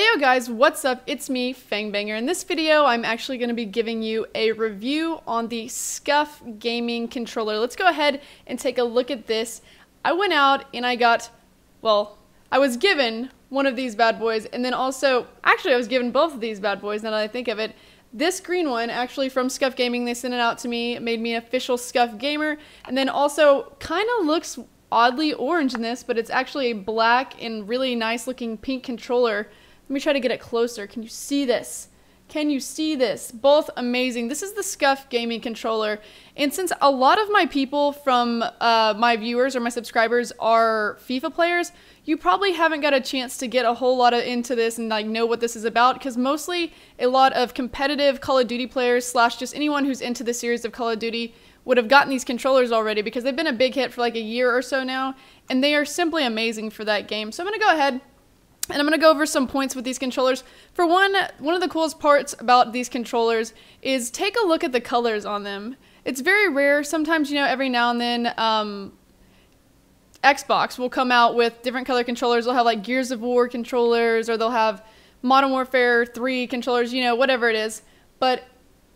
Heyo guys, what's up? It's me, Fang. In this video, I'm actually going to be giving you a review on the Scuff gaming controller. Let's go ahead and take a look at this. I went out and I got, well, I was given one of these bad boys, and then also, actually I was given both of these bad boys now that I think of it. This green one, actually from Scuff Gaming, they sent it out to me, it made me an official Scuff gamer, and then also kind of looks oddly orange in this, but it's actually a black and really nice looking pink controller. Let me try to get it closer. Can you see this? Can you see this? Both amazing. This is the Scuff gaming controller. And since a lot of my people from my viewers or my subscribers are FIFA players, you probably haven't got a chance to get a whole lot into this and like know what this is about, because mostly a lot of competitive Call of Duty players slash just anyone who's into the series of Call of Duty would have gotten these controllers already because they've been a big hit for like a year or so now, and they are simply amazing for that game. So I'm going to go ahead and I'm going to go over some points with these controllers. For one of the coolest parts about these controllers is take a look at the colors on them. It's very rare. Sometimes, you know, every now and then Xbox will come out with different color controllers. They'll have like Gears of War controllers, or they'll have Modern Warfare 3 controllers, you know, whatever it is. But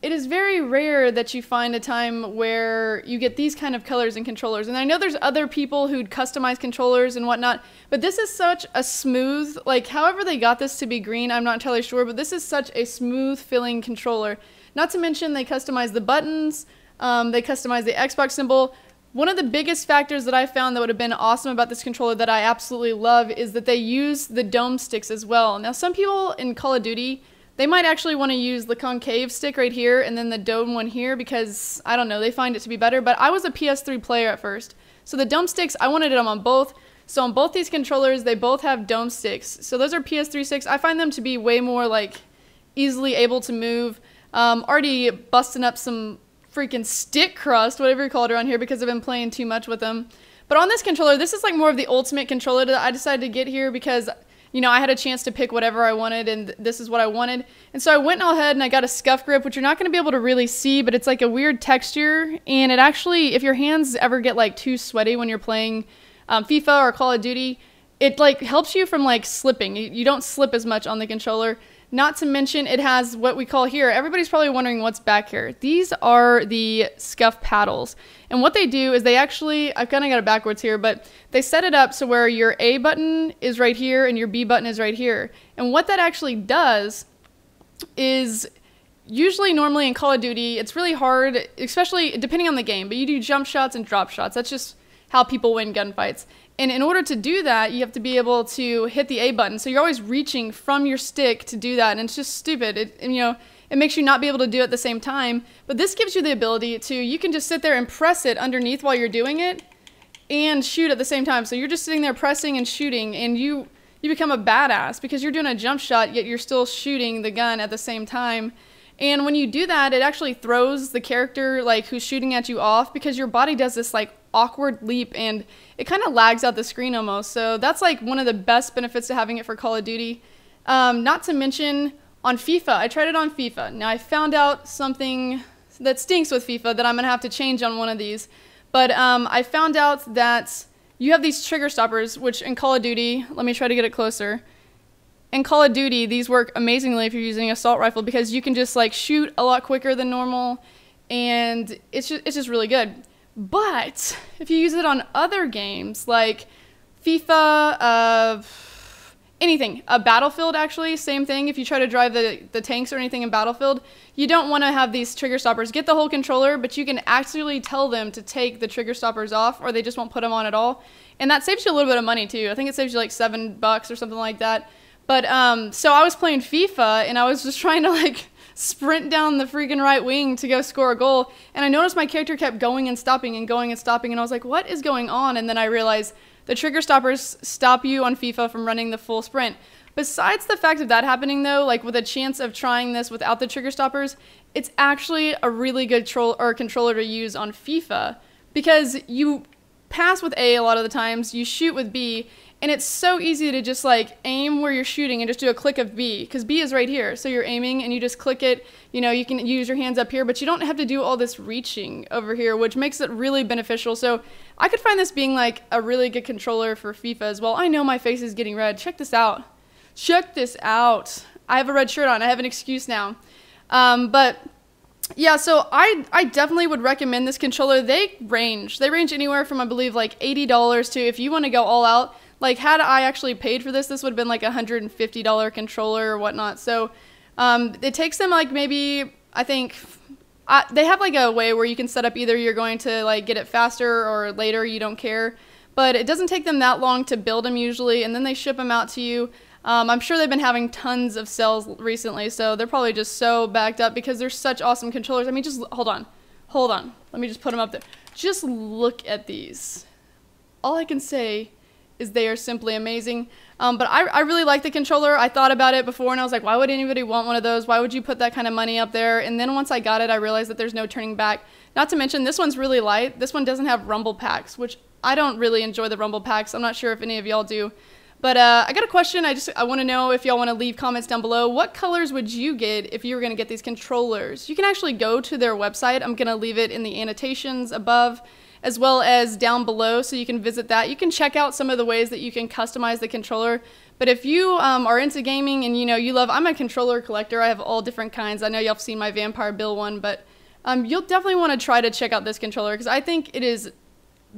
it is very rare that you find a time where you get these kind of colors in controllers. And I know there's other people who'd customize controllers and whatnot, but this is such a smooth, like however they got this to be green, I'm not entirely sure, but this is such a smooth feeling controller. Not to mention they customize the buttons, they customize the Xbox symbol. One of the biggest factors that I found that would have been awesome about this controller that I absolutely love is that they use the dome sticks as well. Now some people in Call of Duty, they might actually want to use the concave stick right here and then the dome one here because, I don't know, they find it to be better. But I was a PS3 player at first, so the dome sticks, I wanted them on both. So on both these controllers, they both have dome sticks. So those are PS3 sticks. I find them to be way more like easily able to move. Already busting up some freaking stick crust, whatever you call it around here, because I've been playing too much with them. But on this controller, this is like more of the ultimate controller that I decided to get here because, you know, I had a chance to pick whatever I wanted, and this is what I wanted. And so I went ahead and I got a Scuff Grip, which you're not going to be able to really see, but it's like a weird texture. And it actually, if your hands ever get like too sweaty when you're playing FIFA or Call of Duty, it like helps you from like slipping. You don't slip as much on the controller. Not to mention it has what we call here, everybody's probably wondering what's back here. These are the Scuff Paddles. And what they do is they actually, I've kind of got it backwards here, but they set it up so where your A button is right here and your B button is right here. And what that actually does is, usually normally in Call of Duty, it's really hard, especially depending on the game, but you do jump shots and drop shots. That's just how people win gunfights. And in order to do that, you have to be able to hit the A button. So you're always reaching from your stick to do that, and it's just stupid. It makes you not be able to do it at the same time. But this gives you the ability to, you can just sit there and press it underneath while you're doing it and shoot at the same time. So you're just sitting there pressing and shooting, and you become a badass because you're doing a jump shot, yet you're still shooting the gun at the same time. And when you do that, it actually throws the character like who's shooting at you off, because your body does this like awkward leap and it kind of lags out the screen almost. So that's like one of the best benefits to having it for Call of Duty. Not to mention on FIFA, I tried it on FIFA. Now I found out something that stinks with FIFA that I'm gonna have to change on one of these. But I found out that you have these trigger stoppers, which in Call of Duty, let me try to get it closer. In Call of Duty, these work amazingly if you're using an assault rifle because you can just like shoot a lot quicker than normal, and it's just really good. But if you use it on other games like FIFA, anything, Battlefield actually, same thing. If you try to drive the tanks or anything in Battlefield, you don't want to have these trigger stoppers. Get the whole controller, but you can actually tell them to take the trigger stoppers off, or they just won't put them on at all. And that saves you a little bit of money too. I think it saves you like $7 or something like that. But so I was playing FIFA and I was just trying to like sprint down the freaking right wing to go score a goal, and I noticed my character kept going and stopping and going and stopping, and I was like, what is going on? And then I realized the trigger stoppers stop you on FIFA from running the full sprint. Besides the fact of that happening though, like with a chance of trying this without the trigger stoppers, it's actually a really good controller to use on FIFA, because you pass with A lot of the times, you shoot with B, and it's so easy to just like aim where you're shooting and just do a click of B, because B is right here. So you're aiming and you just click it. You know, you can use your hands up here, but you don't have to do all this reaching over here, which makes it really beneficial. So I could find this being like a really good controller for FIFA as well. I know my face is getting red. Check this out. check this out. I have a red shirt on. I have an excuse now. But yeah, so I definitely would recommend this controller. They range anywhere from, I believe, like $80 to, if you want to go all out, like had I actually paid for this would have been like a $150 controller or whatnot. So it takes them like maybe, I think, they have like a way where you can set up either you're going to like get it faster or later, you don't care. But it doesn't take them that long to build them usually, and then they ship them out to you. I'm sure they've been having tons of sales recently, so they're probably just so backed up because they're such awesome controllers. I mean, just hold on. Let me just put them up there. Just look at these. All I can say is they are simply amazing. But I really like the controller. I thought about it before and I was like, why would anybody want one of those? Why would you put that kind of money up there? And then once I got it, I realized that there's no turning back. Not to mention, this one's really light. This one doesn't have rumble packs, which I don't really enjoy the rumble packs. I'm not sure if any of y'all do. But I got a question. I want to know if y'all want to leave comments down below. What colors would you get if you were going to get these controllers? You can actually go to their website. I'm going to leave it in the annotations above, as well as down below, so you can visit that. You can check out some of the ways that you can customize the controller. But if you are into gaming and you love, I'm a controller collector. I have all different kinds. I know y'all have seen my Vampire Bill one, but you'll definitely want to try to check out this controller because I think it is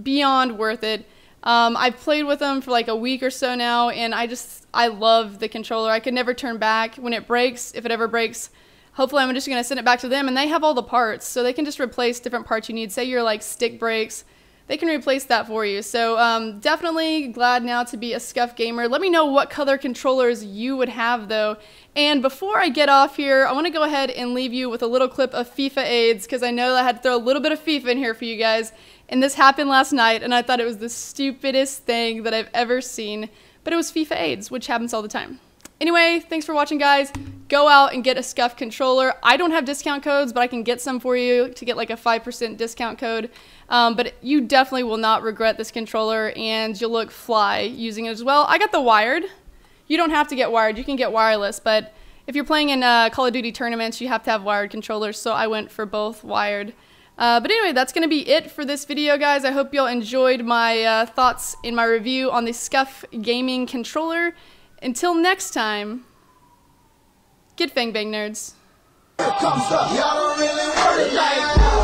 beyond worth it. I've played with them for like a week or so now, and I love the controller. I could never turn back. When it breaks, if it ever breaks, hopefully I'm just going to send it back to them, and they have all the parts, so they can just replace different parts you need. Say your like stick breaks, they can replace that for you. So definitely glad now to be a Scuff gamer. Let me know what color controllers you would have though. And before I get off here, I want to go ahead and leave you with a little clip of FIFA AIDS, because I know I had to throw a little bit of FIFA in here for you guys. And this happened last night, and I thought it was the stupidest thing that I've ever seen. But it was FIFA AIDS, which happens all the time. Anyway, thanks for watching, guys. Go out and get a Scuff controller. I don't have discount codes, but I can get some for you to get like a 5% discount code. But you definitely will not regret this controller, and you'll look fly using it as well. I got the wired. You don't have to get wired. You can get wireless, but if you're playing in Call of Duty tournaments, you have to have wired controllers, so I went for both wired. But anyway, that's going to be it for this video, guys. I hope y'all enjoyed my thoughts in my review on the Scuff gaming controller. Until next time, get Fang Bang, nerds. Here comes the, y'all don't really want it like